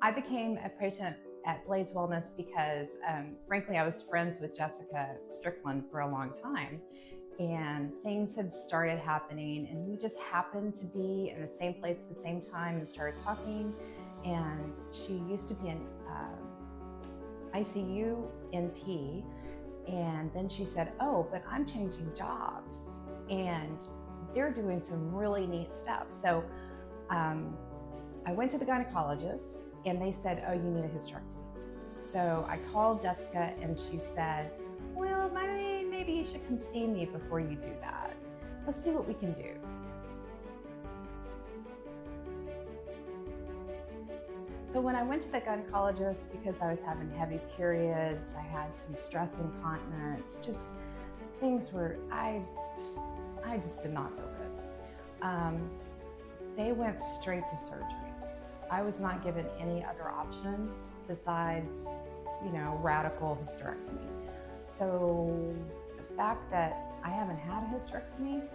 I became a patient at Blades Wellness because, frankly, I was friends with Jessica Strickland for a long time, and things had started happening, and we just happened to be in the same place at the same time and started talking. And she used to be an ICU NP, and then she said, "Oh, but I'm changing jobs, and they're doing some really neat stuff." So I went to the gynecologist, and they said, "Oh, you need a hysterectomy." So I called Jessica, and she said, "Well, maybe you should come see me before you do that. Let's see what we can do." So when I went to the gynecologist, because I was having heavy periods, I had some stress incontinence, just things were, I just did not feel good. They went straight to surgery. I was not given any other options besides, radical hysterectomy. So the fact that I haven't had a hysterectomy,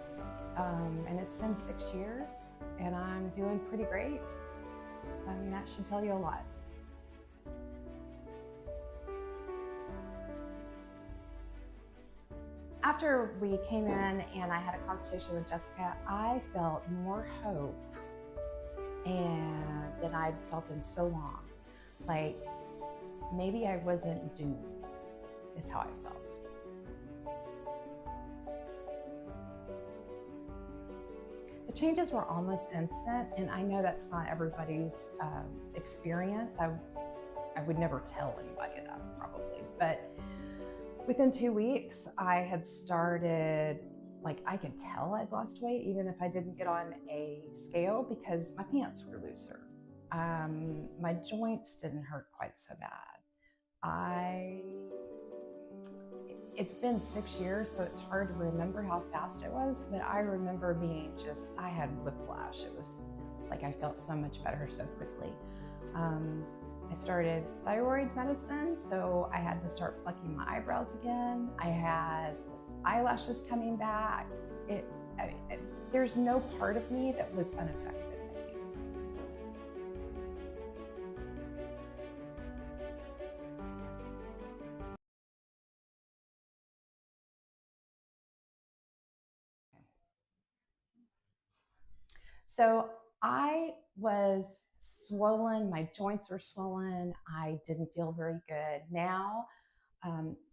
and it's been 6 years, and I'm doing pretty great, that should tell you a lot. After we came in and I had a consultation with Jessica, I felt more hope than I'd felt in so long. Like maybe I wasn't doomed, is how I felt. The changes were almost instant, and I know that's not everybody's experience. I would never tell anybody that probably, but within 2 weeks, I had started, I could tell I'd lost weight even if I didn't get on a scale because my pants were looser. My joints didn't hurt quite so bad. It's been 6 years, so it's hard to remember how fast it was, but I remember being I had whiplash. It was like I felt so much better so quickly. I started thyroid medicine, so I had to start plucking my eyebrows again. I had eyelashes coming back. There's no part of me that was unaffected. So I was swollen, my joints were swollen, I didn't feel very good. Now,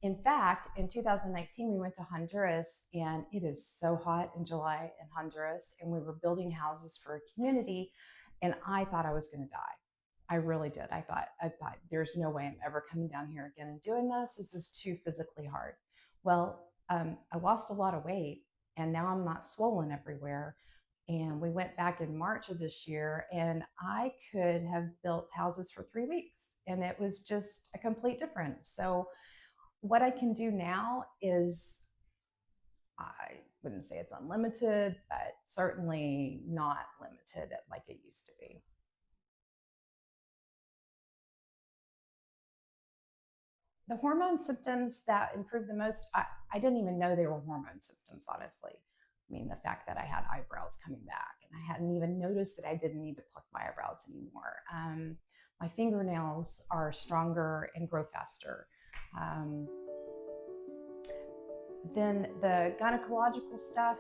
in fact, in 2019, we went to Honduras, and it is so hot in July in Honduras, and we were building houses for a community, and I thought I was going to die. I really did. I thought there's no way I'm ever coming down here again and doing this. This is too physically hard. Well, I lost a lot of weight, and now I'm not swollen everywhere. And we went back in March of this year, and I could have built houses for 3 weeks, and it was just a complete difference. So what I can do now is, I wouldn't say it's unlimited, but certainly not limited like it used to be. The hormone symptoms that improved the most, I didn't even know they were hormone symptoms, honestly. I mean, the fact that I had eyebrows coming back, and I hadn't even noticed that I didn't need to pluck my eyebrows anymore. My fingernails are stronger and grow faster. Then the gynecological stuff,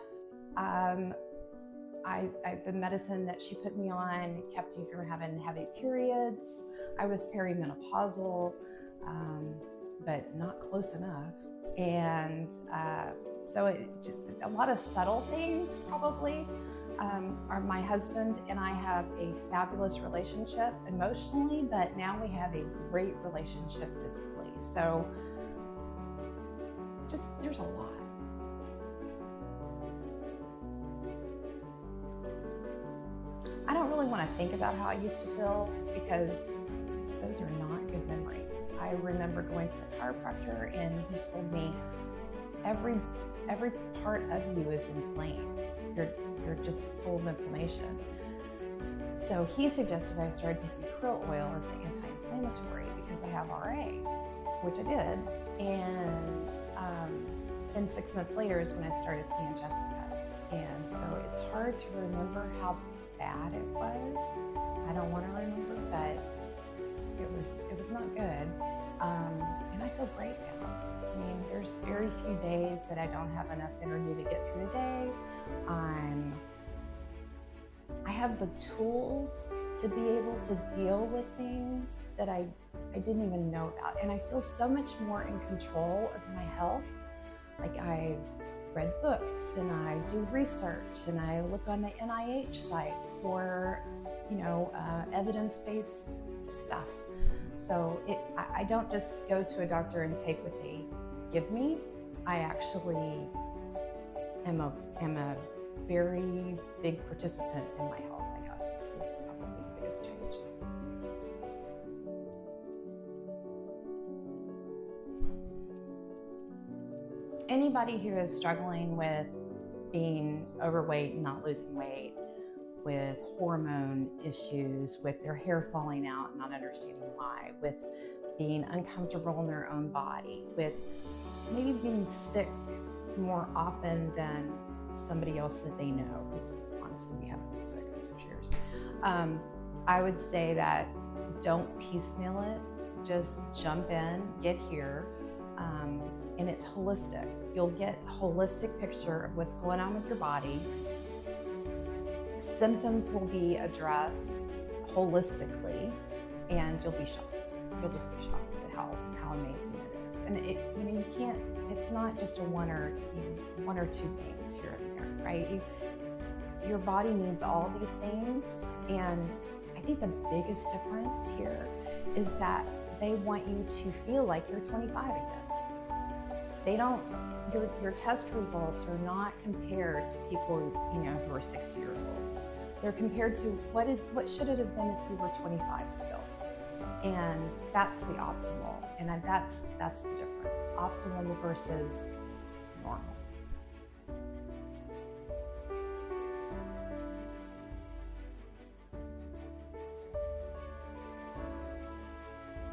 the medicine that she put me on kept me from having heavy periods. I was perimenopausal, but not close enough. And so a lot of subtle things probably. My husband and I have a fabulous relationship emotionally, but now we have a great relationship physically. So there's a lot. I don't really want to think about how I used to feel because those are not good memories. I remember going to the chiropractor, and he told me every part of you is inflamed. You're just full of inflammation. So he suggested I started taking krill oil as an anti-inflammatory because I have RA, which I did. And then 6 months later is when I started seeing Jessica. And so it's hard to remember how bad it was. I don't want to remember, but it was not good. And I feel great now. I mean, there's very few days that I don't have enough energy to get through the day. I have the tools to be able to deal with things that I didn't even know about. And I feel so much more in control of my health. Like, I've read books and I do research and I look on the NIH site for, evidence-based stuff. So I don't just go to a doctor and take what they give me. I actually am a very big participant in my health, I guess, is probably the biggest change. Anybody who is struggling with being overweight and not losing weight, with hormone issues, with their hair falling out and not understanding why, with being uncomfortable in their own body, with maybe being sick more often than somebody else that they know, because honestly we haven't been sick in 6 years. I would say that don't piecemeal it, just jump in, get here, and it's holistic. You'll get a holistic picture of what's going on with your body. Symptoms will be addressed holistically, and you'll be shocked. You'll just be shocked at how amazing it is. And you can't. It's not just a one or two things here and there, right? Your body needs all these things, and I think the biggest difference here is that they want you to feel like you're 25 again. They don't. Your test results are not compared to people who are 60 years old. They're compared to what should it have been if you were 25 still, and that's the optimal, and that's the difference. Optimal versus normal.